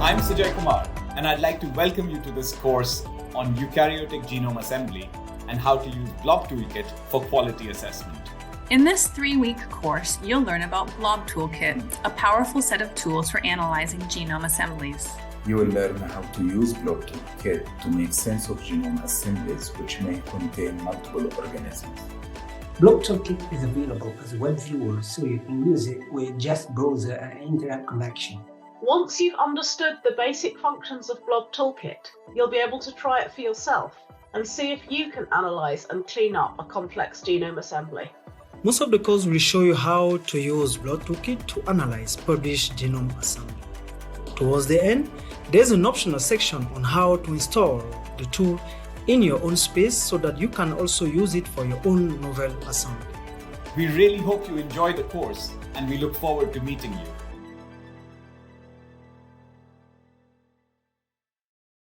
I'm Sujay Kumar, and I'd like to welcome you to this course on Eukaryotic Genome Assembly and how to use BlobToolKit for quality assessment. In this 3-week course, you'll learn about BlobToolKit, a powerful set of tools for analyzing genome assemblies. You will learn how to use BlobToolKit to make sense of genome assemblies which may contain multiple organisms. BlobToolKit is available as a web viewer, so you can use it with just browser and internet connection. Once you've understood the basic functions of BlobToolKit, you'll be able to try it for yourself and see if you can analyze and clean up a complex genome assembly. Most of the course will show you how to use BlobToolKit to analyze published genome assembly. Towards the end, there's an optional section on how to install the tool in your own space so that you can also use it for your own novel assembly. We really hope you enjoy the course, and we look forward to meeting you.